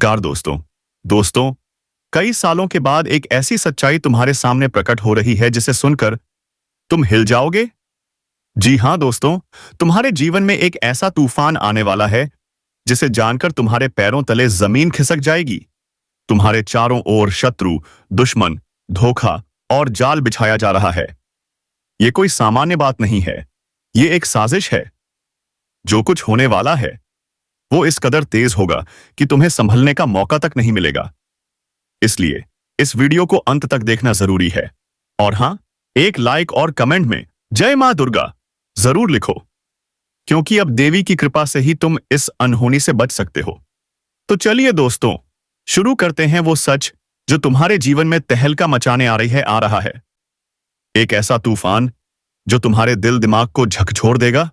Car दोस्तों, कई सालों के बाद एक ऐसी सच्चाई तुम्हारे सामने प्रकट हो रही है जिसे सुनकर तुम हिल जाओगे। जी हां दोस्तों, तुम्हारे जीवन में एक ऐसा तूफान आने वाला है जिसे जानकर तुम्हारे पैरों तले जमीन खिसक जाएगी। तुम्हारे चारों ओर शत्रु, दुश्मन, धोखा और जाल बिछाया जा रहा है। ये कोई सामान्य बात नहीं है, ये एक साजिश है। जो कुछ होने वाला है वो इस कदर तेज होगा कि तुम्हें संभलने का मौका तक नहीं मिलेगा। इसलिए इस वीडियो को अंत तक देखना जरूरी है। और हां, एक लाइक और कमेंट में जय मां दुर्गा जरूर लिखो, क्योंकि अब देवी की कृपा से ही तुम इस अनहोनी से बच सकते हो। तो चलिए दोस्तों, शुरू करते हैं वो सच जो तुम्हारे जीवन में तहलका मचाने आ रहा है। एक ऐसा तूफान जो तुम्हारे दिल दिमाग को झकझोर देगा।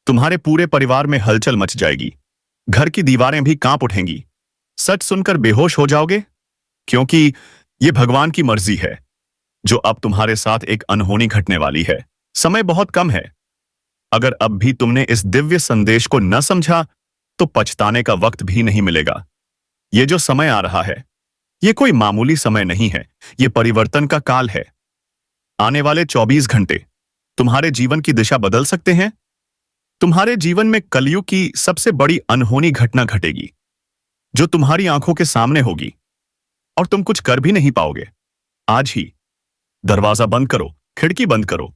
तुम्हारे पूरे परिवार में हलचल मच जाएगी, घर की दीवारें भी कांप उठेंगी। सच सुनकर बेहोश हो जाओगे, क्योंकि ये भगवान की मर्जी है जो अब तुम्हारे साथ एक अनहोनी घटने वाली है। समय बहुत कम है। अगर अब भी तुमने इस दिव्य संदेश को न समझा तो पछताने का वक्त भी नहीं मिलेगा। ये जो समय आ रहा है, ये कोई मामूली समय नहीं है, ये परिवर्तन का काल है। आने वाले 24 घंटे तुम्हारे जीवन की दिशा बदल सकते हैं। तुम्हारे जीवन में कलयुग की सबसे बड़ी अनहोनी घटना घटेगी, जो तुम्हारी आंखों के सामने होगी और तुम कुछ कर भी नहीं पाओगे। आज ही दरवाजा बंद करो, खिड़की बंद करो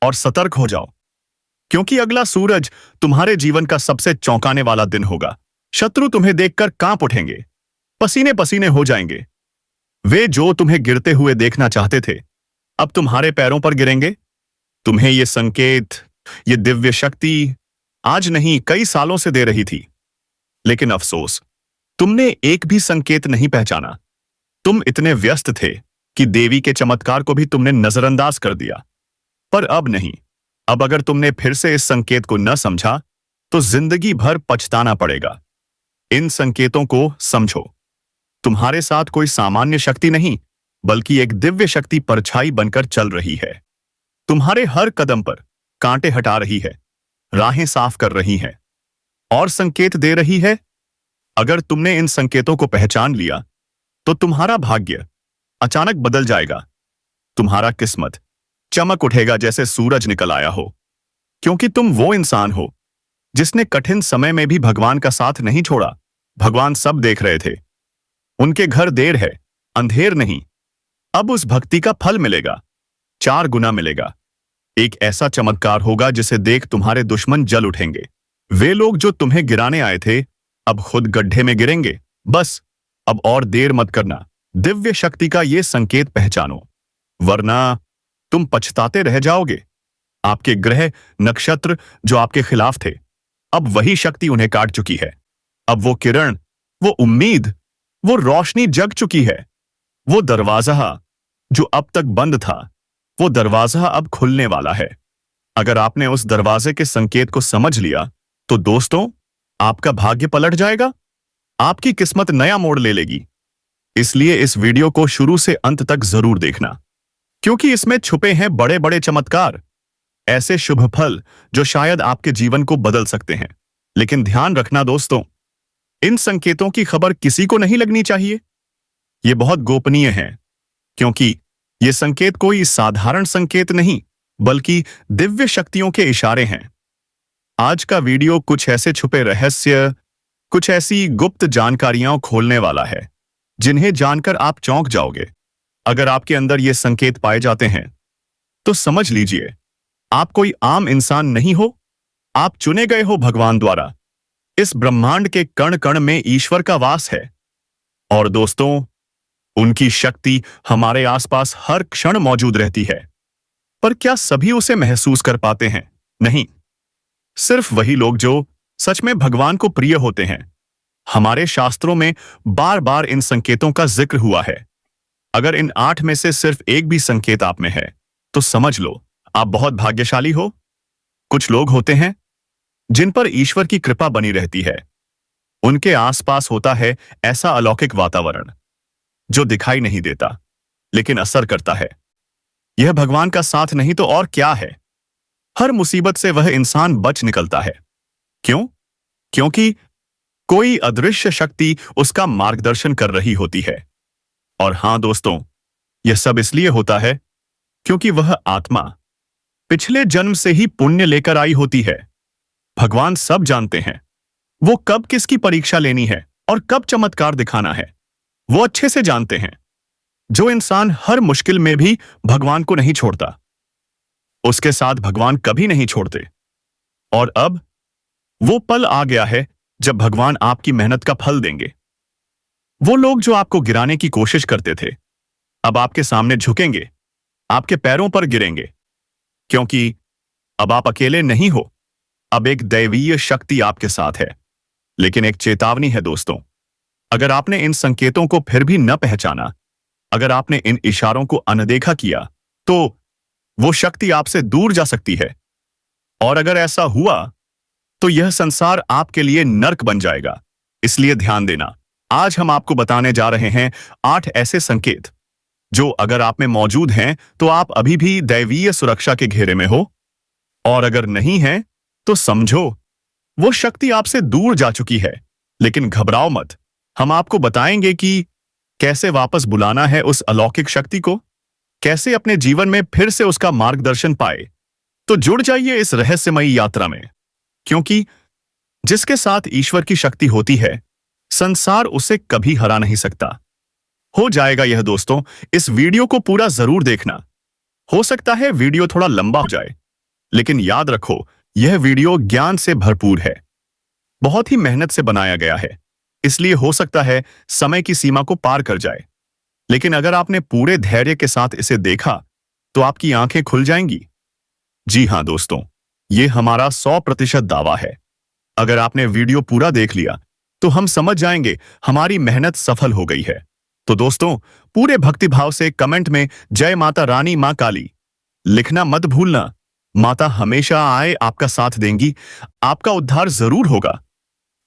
और सतर्क हो जाओ, क्योंकि अगला सूरज तुम्हारे जीवन का सबसे चौंकाने वाला दिन होगा। शत्रु तुम्हें देखकर कांप उठेंगे, पसीने पसीने हो जाएंगे। वे जो तुम्हें गिरते हुए देखना चाहते थे, अब तुम्हारे पैरों पर गिरेंगे। तुम्हें ये संकेत, ये दिव्य शक्ति आज नहीं, कई सालों से दे रही थी, लेकिन अफसोस, तुमने एक भी संकेत नहीं पहचाना। तुम इतने व्यस्त थे कि देवी के चमत्कार को भी तुमने नजरअंदाज कर दिया। पर अब नहीं, अब अगर तुमने फिर से इस संकेत को न समझा तो जिंदगी भर पछताना पड़ेगा। इन संकेतों को समझो। तुम्हारे साथ कोई सामान्य शक्ति नहीं, बल्कि एक दिव्य शक्ति परछाई बनकर चल रही है। तुम्हारे हर कदम पर कांटे हटा रही है, राहें साफ कर रही है और संकेत दे रही है। अगर तुमने इन संकेतों को पहचान लिया तो तुम्हारा भाग्य अचानक बदल जाएगा। तुम्हारा किस्मत चमक उठेगा जैसे सूरज निकल आया हो, क्योंकि तुम वो इंसान हो जिसने कठिन समय में भी भगवान का साथ नहीं छोड़ा। भगवान सब देख रहे थे। उनके घर देर है, अंधेर नहीं। अब उस भक्ति का फल मिलेगा, 4 गुना मिलेगा। एक ऐसा चमत्कार होगा जिसे देख तुम्हारे दुश्मन जल उठेंगे। वे लोग जो तुम्हें गिराने आए थे, अब खुद गड्ढे में गिरेंगे। बस अब और देर मत करना। दिव्य शक्ति का ये संकेत पहचानो, वरना तुम पछताते रह जाओगे। आपके ग्रह, नक्षत्र जो आपके खिलाफ थे, अब वही शक्ति उन्हें काट चुकी है। अब वो किरण, वो उम्मीद, वो रोशनी जग चुकी है। वो दरवाजा जो अब तक बंद था, वो दरवाजा अब खुलने वाला है। अगर आपने उस दरवाजे के संकेत को समझ लिया तो दोस्तों, आपका भाग्य पलट जाएगा। आपकी किस्मत नया मोड़ ले लेगी। इसलिए इस वीडियो को शुरू से अंत तक जरूर देखना, क्योंकि इसमें छुपे हैं बड़े बड़े चमत्कार, ऐसे शुभ फल जो शायद आपके जीवन को बदल सकते हैं। लेकिन ध्यान रखना दोस्तों, इन संकेतों की खबर किसी को नहीं लगनी चाहिए। ये बहुत गोपनीय है, क्योंकि ये संकेत कोई साधारण संकेत नहीं, बल्कि दिव्य शक्तियों के इशारे हैं। आज का वीडियो कुछ ऐसे छुपे रहस्य, कुछ ऐसी गुप्त जानकारियां खोलने वाला है जिन्हें जानकर आप चौंक जाओगे। अगर आपके अंदर ये संकेत पाए जाते हैं तो समझ लीजिए, आप कोई आम इंसान नहीं हो, आप चुने गए हो भगवान द्वारा। इस ब्रह्मांड के कण कण में ईश्वर का वास है। और दोस्तों, उनकी शक्ति हमारे आसपास हर क्षण मौजूद रहती है। पर क्या सभी उसे महसूस कर पाते हैं? नहीं, सिर्फ वही लोग जो सच में भगवान को प्रिय होते हैं। हमारे शास्त्रों में बार बार इन संकेतों का जिक्र हुआ है। अगर इन 8 में से सिर्फ एक भी संकेत आप में है, तो समझ लो आप बहुत भाग्यशाली हो। कुछ लोग होते हैं जिन पर ईश्वर की कृपा बनी रहती है। उनके आसपास होता है ऐसा अलौकिक वातावरण जो दिखाई नहीं देता, लेकिन असर करता है। यह भगवान का साथ नहीं तो और क्या है। हर मुसीबत से वह इंसान बच निकलता है। क्यों? क्योंकि कोई अदृश्य शक्ति उसका मार्गदर्शन कर रही होती है। और हां दोस्तों, यह सब इसलिए होता है क्योंकि वह आत्मा पिछले जन्म से ही पुण्य लेकर आई होती है। भगवान सब जानते हैं, वो कब किसकी परीक्षा लेनी है और कब चमत्कार दिखाना है। वो अच्छे से जानते हैं। जो इंसान हर मुश्किल में भी भगवान को नहीं छोड़ता, उसके साथ भगवान कभी नहीं छोड़ते। और अब वो पल आ गया है जब भगवान आपकी मेहनत का फल देंगे। वो लोग जो आपको गिराने की कोशिश करते थे, अब आपके सामने झुकेंगे, आपके पैरों पर गिरेंगे, क्योंकि अब आप अकेले नहीं हो। अब एक दैवीय शक्ति आपके साथ है। लेकिन एक चेतावनी है दोस्तों, अगर आपने इन संकेतों को फिर भी न पहचाना, अगर आपने इन इशारों को अनदेखा किया, तो वो शक्ति आपसे दूर जा सकती है। और अगर ऐसा हुआ तो यह संसार आपके लिए नर्क बन जाएगा। इसलिए ध्यान देना, आज हम आपको बताने जा रहे हैं 8 ऐसे संकेत जो अगर आप में मौजूद हैं तो आप अभी भी दैवीय सुरक्षा के घेरे में हो, और अगर नहीं है तो समझो वो शक्ति आपसे दूर जा चुकी है। लेकिन घबराओ मत, हम आपको बताएंगे कि कैसे वापस बुलाना है उस अलौकिक शक्ति को, कैसे अपने जीवन में फिर से उसका मार्गदर्शन पाए। तो जुड़ जाइए इस रहस्यमयी यात्रा में, क्योंकि जिसके साथ ईश्वर की शक्ति होती है, संसार उसे कभी हरा नहीं सकता। हो जाएगा यह दोस्तों, इस वीडियो को पूरा जरूर देखना। हो सकता है वीडियो थोड़ा लंबा हो जाए, लेकिन याद रखो, यह वीडियो ज्ञान से भरपूर है, बहुत ही मेहनत से बनाया गया है। इसलिए हो सकता है समय की सीमा को पार कर जाए, लेकिन अगर आपने पूरे धैर्य के साथ इसे देखा तो आपकी आंखें खुल जाएंगी। जी हां दोस्तों, ये हमारा 100% दावा है। अगर आपने वीडियो पूरा देख लिया तो हम समझ जाएंगे हमारी मेहनत सफल हो गई है। तो दोस्तों, पूरे भक्तिभाव से कमेंट में जय माता रानी मां काली लिखना मत भूलना। माता हमेशा आए आपका साथ देंगी, आपका उद्धार जरूर होगा।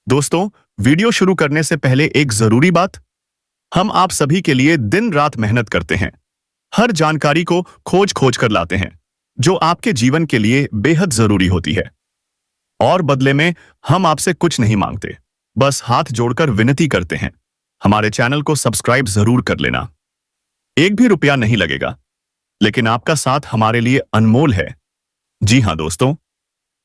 दोस्तों, वीडियो शुरू करने से पहले एक जरूरी बात, हम आप सभी के लिए दिन रात मेहनत करते हैं, हर जानकारी को खोज खोज कर लाते हैं जो आपके जीवन के लिए बेहद जरूरी होती है। और बदले में हम आपसे कुछ नहीं मांगते, बस हाथ जोड़कर विनती करते हैं, हमारे चैनल को सब्सक्राइब जरूर कर लेना। एक भी रुपया नहीं लगेगा, लेकिन आपका साथ हमारे लिए अनमोल है। जी हां दोस्तों,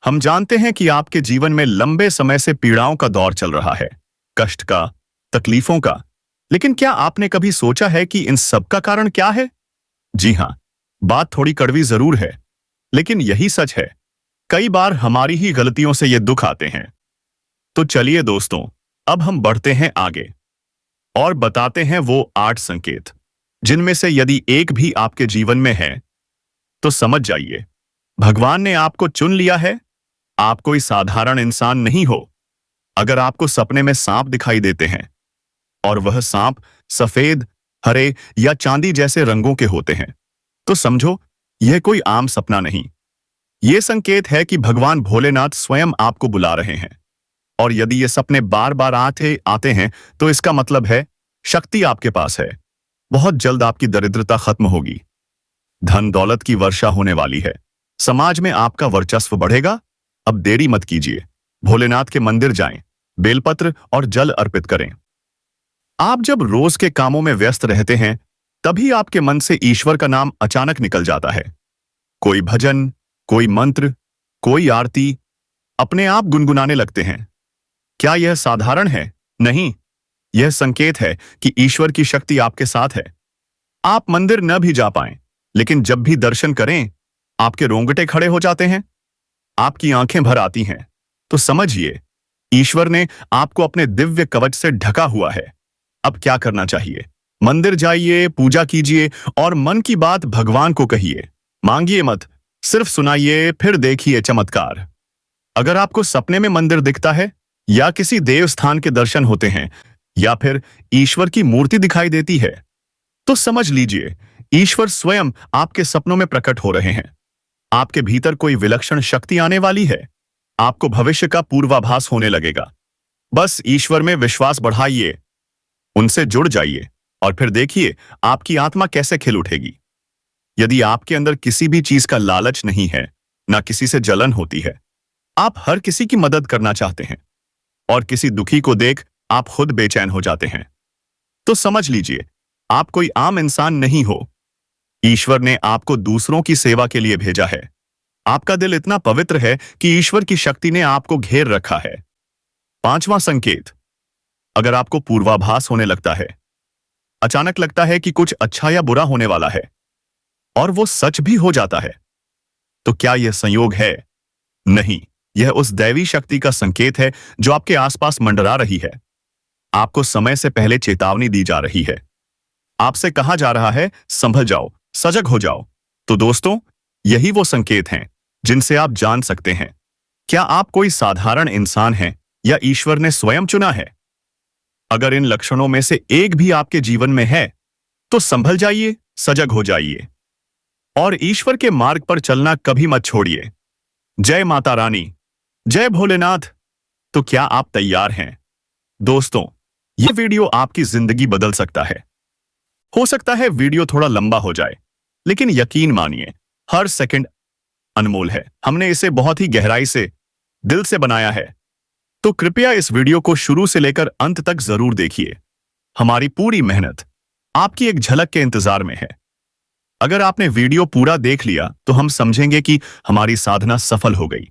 हम जानते हैं कि आपके जीवन में लंबे समय से पीड़ाओं का दौर चल रहा है, कष्ट का, तकलीफों का। लेकिन क्या आपने कभी सोचा है कि इन सब का कारण क्या है? जी हां, बात थोड़ी कड़वी जरूर है, लेकिन यही सच है। कई बार हमारी ही गलतियों से ये दुख आते हैं। तो चलिए दोस्तों, अब हम बढ़ते हैं आगे और बताते हैं वो 8 संकेत, जिनमें से यदि एक भी आपके जीवन में है तो समझ जाइए, भगवान ने आपको चुन लिया है। आप कोई साधारण इंसान नहीं हो। अगर आपको सपने में सांप दिखाई देते हैं और वह सांप सफेद, हरे या चांदी जैसे रंगों के होते हैं, तो समझो यह कोई आम सपना नहीं। यह संकेत है कि भगवान भोलेनाथ स्वयं आपको बुला रहे हैं। और यदि ये सपने बार बार आते हैं तो इसका मतलब है शक्ति आपके पास है। बहुत जल्द आपकी दरिद्रता खत्म होगी, धन दौलत की वर्षा होने वाली है, समाज में आपका वर्चस्व बढ़ेगा। अब देरी मत कीजिए, भोलेनाथ के मंदिर जाएं, बेलपत्र और जल अर्पित करें। आप जब रोज के कामों में व्यस्त रहते हैं, तभी आपके मन से ईश्वर का नाम अचानक निकल जाता है। कोई भजन, कोई मंत्र, कोई आरती, अपने आप गुनगुनाने लगते हैं। क्या यह साधारण है? नहीं, यह संकेत है कि ईश्वर की शक्ति आपके साथ है। आप मंदिर न भी जा पाएं, लेकिन जब भी दर्शन करें, आपके रोंगटे खड़े हो जाते हैं, आपकी आंखें भर आती हैं। तो समझिए, ईश्वर ने आपको अपने दिव्य कवच से ढका हुआ है। अब क्या करना चाहिए? मंदिर जाइए, पूजा कीजिए और मन की बात भगवान को कहिए। मांगिए मत, सिर्फ सुनाइए, फिर देखिए चमत्कार। अगर आपको सपने में मंदिर दिखता है या किसी देव स्थान के दर्शन होते हैं या फिर ईश्वर की मूर्ति दिखाई देती है, तो समझ लीजिए ईश्वर स्वयं आपके सपनों में प्रकट हो रहे हैं। आपके भीतर कोई विलक्षण शक्ति आने वाली है। आपको भविष्य का पूर्वाभास होने लगेगा। बस ईश्वर में विश्वास बढ़ाइए, उनसे जुड़ जाइए और फिर देखिए आपकी आत्मा कैसे खिल उठेगी। यदि आपके अंदर किसी भी चीज का लालच नहीं है, ना किसी से जलन होती है, आप हर किसी की मदद करना चाहते हैं, और किसी दुखी को देख आप खुद बेचैन हो जाते हैं, तो समझ लीजिए आप कोई आम इंसान नहीं हो। ईश्वर ने आपको दूसरों की सेवा के लिए भेजा है। आपका दिल इतना पवित्र है कि ईश्वर की शक्ति ने आपको घेर रखा है। पांचवां संकेत, अगर आपको पूर्वाभास होने लगता है, अचानक लगता है कि कुछ अच्छा या बुरा होने वाला है और वो सच भी हो जाता है, तो क्या यह संयोग है? नहीं, यह उस दैवी शक्ति का संकेत है जो आपके आसपास मंडरा रही है। आपको समय से पहले चेतावनी दी जा रही है। आपसे कहा जा रहा है, संभल जाओ, सजग हो जाओ। तो दोस्तों, यही वो संकेत हैं जिनसे आप जान सकते हैं क्या आप कोई साधारण इंसान हैं या ईश्वर ने स्वयं चुना है। अगर इन लक्षणों में से एक भी आपके जीवन में है, तो संभल जाइए, सजग हो जाइए और ईश्वर के मार्ग पर चलना कभी मत छोड़िए। जय माता रानी, जय भोलेनाथ। तो क्या आप तैयार हैं? दोस्तों, यह वीडियो आपकी जिंदगी बदल सकता है। हो सकता है वीडियो थोड़ा लंबा हो जाए, लेकिन यकीन मानिए हर सेकंड अनमोल है। हमने इसे बहुत ही गहराई से, दिल से बनाया है। तो कृपया इस वीडियो को शुरू से लेकर अंत तक जरूर देखिए। हमारी पूरी मेहनत आपकी एक झलक के इंतजार में है। अगर आपने वीडियो पूरा देख लिया तो हम समझेंगे कि हमारी साधना सफल हो गई।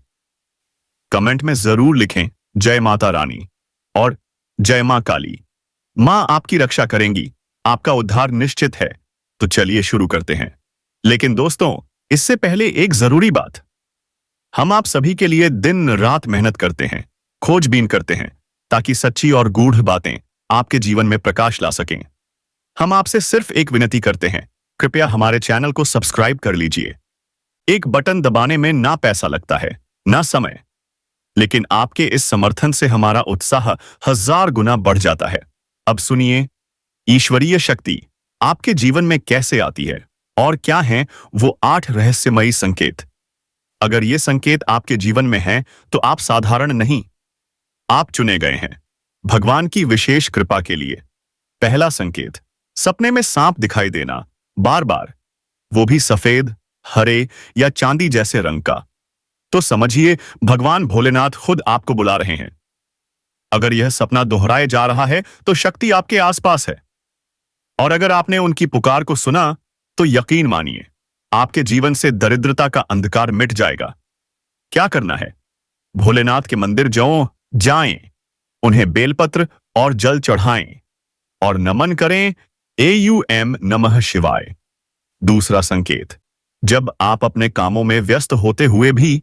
कमेंट में जरूर लिखें जय माता रानी और जय मां काली। मां आपकी रक्षा करेंगी, आपका उद्धार निश्चित है। तो चलिए शुरू करते हैं। लेकिन दोस्तों, इससे पहले एक जरूरी बात, हम आप सभी के लिए दिन रात मेहनत करते हैं, खोजबीन करते हैं, ताकि सच्ची और गूढ़ बातें आपके जीवन में प्रकाश ला सकें। हम आपसे सिर्फ एक विनती करते हैं, कृपया हमारे चैनल को सब्सक्राइब कर लीजिए। एक बटन दबाने में ना पैसा लगता है, ना समय, लेकिन आपके इस समर्थन से हमारा उत्साह 1000 गुना बढ़ जाता है। अब सुनिए, ईश्वरीय शक्ति आपके जीवन में कैसे आती है और क्या हैं वो 8 रहस्यमयी संकेत। अगर ये संकेत आपके जीवन में हैं, तो आप साधारण नहीं, आप चुने गए हैं भगवान की विशेष कृपा के लिए। पहला संकेत, सपने में सांप दिखाई देना, बार बार, वो भी सफेद, हरे या चांदी जैसे रंग का। तो समझिए भगवान भोलेनाथ खुद आपको बुला रहे हैं। अगर यह सपना दोहराए जा रहा है, तो शक्ति आपके आसपास है। और अगर आपने उनकी पुकार को सुना, तो यकीन मानिए आपके जीवन से दरिद्रता का अंधकार मिट जाएगा। क्या करना है? भोलेनाथ के मंदिर जाएं, उन्हें बेलपत्र और जल चढ़ाएं और नमन करें, AUM नमः शिवाय। दूसरा संकेत, जब आप अपने कामों में व्यस्त होते हुए भी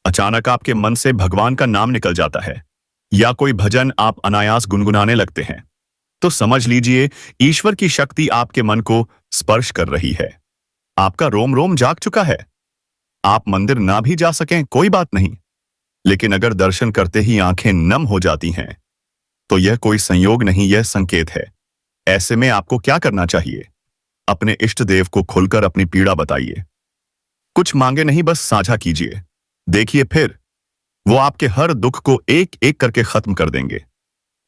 अचानक आपके मन से भगवान का नाम निकल जाता है या कोई भजन आप अनायास गुनगुनाने लगते हैं, तो समझ लीजिए ईश्वर की शक्ति आपके मन को स्पर्श कर रही है। आपका रोम रोम जाग चुका है। आप मंदिर ना भी जा सकें, कोई बात नहीं, लेकिन अगर दर्शन करते ही आंखें नम हो जाती हैं, तो यह कोई संयोग नहीं, यह संकेत है। ऐसे में आपको क्या करना चाहिए? अपने इष्ट देव को खुलकर अपनी पीड़ा बताइए। कुछ मांगे नहीं, बस साझा कीजिए। देखिए फिर वो आपके हर दुख को एक एक करके खत्म कर देंगे।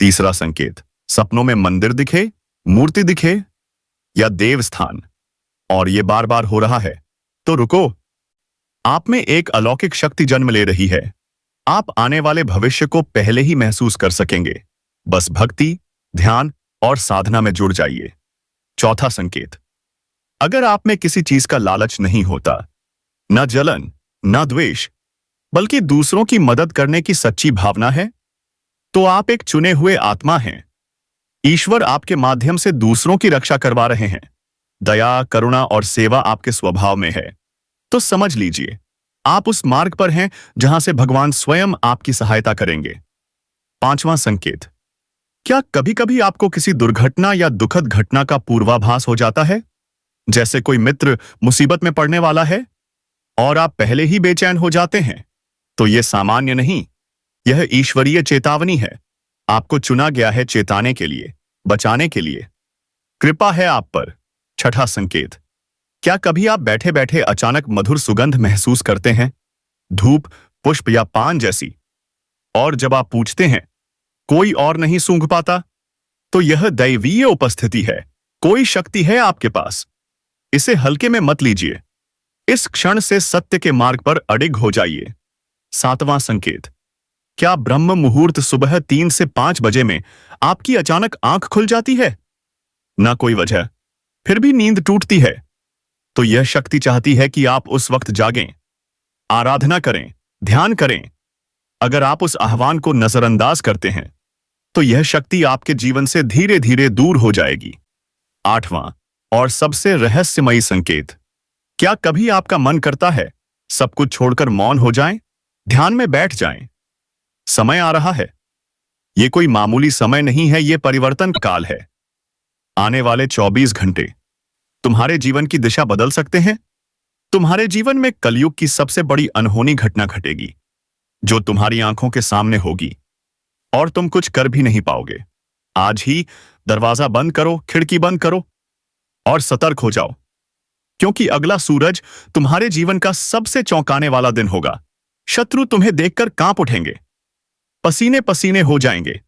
तीसरा संकेत, सपनों में मंदिर दिखे, मूर्ति दिखे या देवस्थान, और ये बार बार हो रहा है, तो रुको, आप में एक अलौकिक शक्ति जन्म ले रही है। आप आने वाले भविष्य को पहले ही महसूस कर सकेंगे। बस भक्ति, ध्यान और साधना में जुड़ जाइए। चौथा संकेत, अगर आप में किसी चीज का लालच नहीं होता, न जलन, न द्वेष, बल्कि दूसरों की मदद करने की सच्ची भावना है, तो आप एक चुने हुए आत्मा हैं। ईश्वर आपके माध्यम से दूसरों की रक्षा करवा रहे हैं। दया, करुणा और सेवा आपके स्वभाव में है। तो समझ लीजिए आप उस मार्ग पर हैं जहां से भगवान स्वयं आपकी सहायता करेंगे। पांचवां संकेत, क्या कभी कभी आपको किसी दुर्घटना या दुखद घटना का पूर्वाभास हो जाता है? जैसे कोई मित्र मुसीबत में पड़ने वाला है और आप पहले ही बेचैन हो जाते हैं? तो यह सामान्य नहीं, यह ईश्वरीय चेतावनी है। आपको चुना गया है चेताने के लिए, बचाने के लिए। कृपा है आप पर। छठा संकेत, क्या कभी आप बैठे बैठे अचानक मधुर सुगंध महसूस करते हैं, धूप, पुष्प या पान जैसी, और जब आप पूछते हैं कोई और नहीं सूंघ पाता? तो यह दैवीय उपस्थिति है, कोई शक्ति है आपके पास। इसे हल्के में मत लीजिए। इस क्षण से सत्य के मार्ग पर अडिग हो जाइए। सातवां संकेत, क्या ब्रह्म मुहूर्त सुबह 3 से 5 बजे में आपकी अचानक आंख खुल जाती है? ना कोई वजह, फिर भी नींद टूटती है। तो यह शक्ति चाहती है कि आप उस वक्त जागें, आराधना करें, ध्यान करें। अगर आप उस आह्वान को नजरअंदाज करते हैं तो यह शक्ति आपके जीवन से धीरे धीरे दूर हो जाएगी। 8वां और सबसे रहस्यमयी संकेत। क्या कभी आपका मन करता है सब कुछ छोड़कर मौन हो जाएं, ध्यान में बैठ जाएं? समय आ रहा है। यह कोई मामूली समय नहीं है, यह परिवर्तन काल है। आने वाले 24 घंटे तुम्हारे जीवन की दिशा बदल सकते हैं। तुम्हारे जीवन में कलयुग की सबसे बड़ी अनहोनी घटना घटेगी, जो तुम्हारी आंखों के सामने होगी और तुम कुछ कर भी नहीं पाओगे। आज ही दरवाजा बंद करो, खिड़की बंद करो और सतर्क हो जाओ, क्योंकि अगला सूरज तुम्हारे जीवन का सबसे चौंकाने वाला दिन होगा। शत्रु तुम्हें देखकर कांप उठेंगे, पसीने पसीने हो जाएंगे।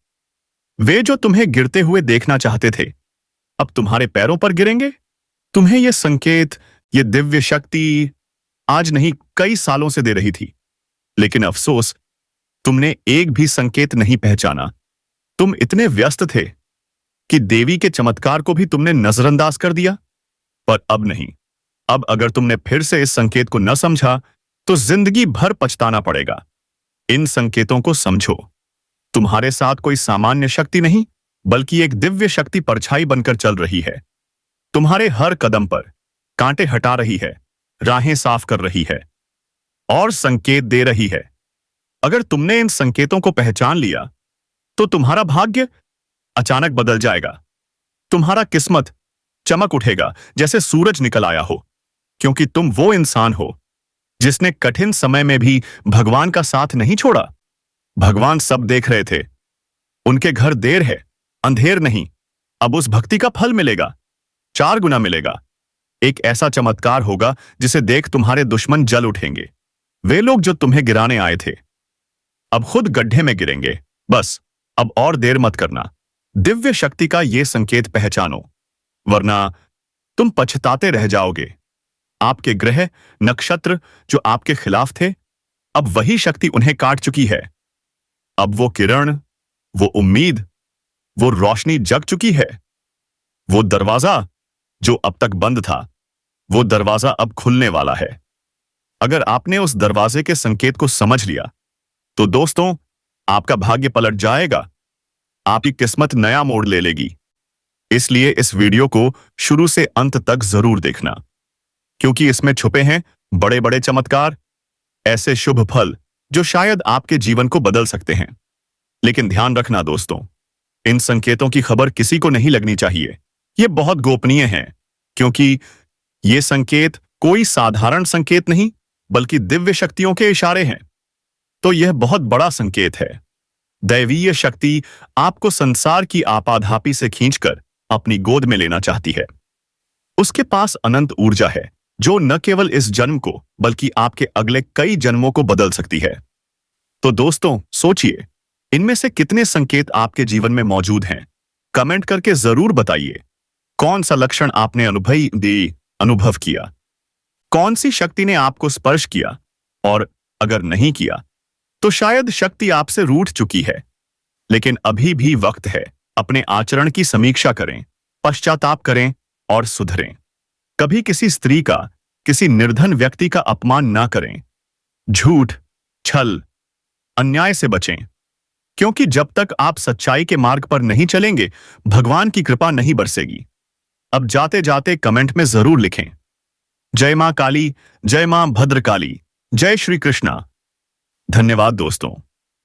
वे जो तुम्हें गिरते हुए देखना चाहते थे, अब तुम्हारे पैरों पर गिरेंगे। तुम्हें यह संकेत, यह दिव्य शक्ति आज नहीं, कई सालों से दे रही थी, लेकिन अफसोस तुमने एक भी संकेत नहीं पहचाना। तुम इतने व्यस्त थे कि देवी के चमत्कार को भी तुमने नजरअंदाज कर दिया। पर अब नहीं। अब अगर तुमने फिर से इस संकेत को न समझा तो जिंदगी भर पछताना पड़ेगा। इन संकेतों को समझो। तुम्हारे साथ कोई सामान्य शक्ति नहीं, बल्कि एक दिव्य शक्ति परछाई बनकर चल रही है। तुम्हारे हर कदम पर कांटे हटा रही है, राहें साफ कर रही है और संकेत दे रही है। अगर तुमने इन संकेतों को पहचान लिया तो तुम्हारा भाग्य अचानक बदल जाएगा। तुम्हारा किस्मत चमक उठेगा जैसे सूरज निकल आया हो, क्योंकि तुम वो इंसान हो जिसने कठिन समय में भी भगवान का साथ नहीं छोड़ा। भगवान सब देख रहे थे। उनके घर देर है, अंधेर नहीं। अब उस भक्ति का फल मिलेगा, 4 गुना मिलेगा। एक ऐसा चमत्कार होगा जिसे देख तुम्हारे दुश्मन जल उठेंगे। वे लोग जो तुम्हें गिराने आए थे अब खुद गड्ढे में गिरेंगे। बस अब और देर मत करना। दिव्य शक्ति का यह संकेत पहचानो, वरना तुम पछताते रह जाओगे। आपके ग्रह नक्षत्र जो आपके खिलाफ थे, अब वही शक्ति उन्हें काट चुकी है। अब वो किरण, वो उम्मीद, वो रोशनी जग चुकी है। वो दरवाजा जो अब तक बंद था, वो दरवाजा अब खुलने वाला है। अगर आपने उस दरवाजे के संकेत को समझ लिया तो दोस्तों, आपका भाग्य पलट जाएगा। आपकी किस्मत नया मोड़ ले लेगी। इसलिए इस वीडियो को शुरू से अंत तक जरूर देखना, क्योंकि इसमें छुपे हैं बड़े बड़े चमत्कार, ऐसे शुभ फल जो शायद आपके जीवन को बदल सकते हैं। लेकिन ध्यान रखना दोस्तों, इन संकेतों की खबर किसी को नहीं लगनी चाहिए। ये बहुत गोपनीय हैं, क्योंकि ये संकेत कोई साधारण संकेत नहीं, बल्कि दिव्य शक्तियों के इशारे हैं। तो यह बहुत बड़ा संकेत है। दैवीय शक्ति आपको संसार की आपाधापी से खींचकर अपनी गोद में लेना चाहती है। उसके पास अनंत ऊर्जा है जो न केवल इस जन्म को, बल्कि आपके अगले कई जन्मों को बदल सकती है। तो दोस्तों सोचिए, इनमें से कितने संकेत आपके जीवन में मौजूद हैं? कमेंट करके जरूर बताइए। कौन सा लक्षण आपने अनुभव किया? कौन सी शक्ति ने आपको स्पर्श किया? और अगर नहीं किया तो शायद शक्ति आपसे रूठ चुकी है। लेकिन अभी भी वक्त है। अपने आचरण की समीक्षा करें, पश्चाताप करें और सुधरें। कभी किसी स्त्री का, किसी निर्धन व्यक्ति का अपमान ना करें। झूठ, छल, अन्याय से बचें, क्योंकि जब तक आप सच्चाई के मार्ग पर नहीं चलेंगे, भगवान की कृपा नहीं बरसेगी। अब जाते जाते कमेंट में जरूर लिखें, जय मां काली, जय मां भद्रकाली, जय श्री कृष्णा। धन्यवाद दोस्तों।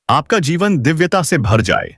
आपका जीवन दिव्यता से भर जाए।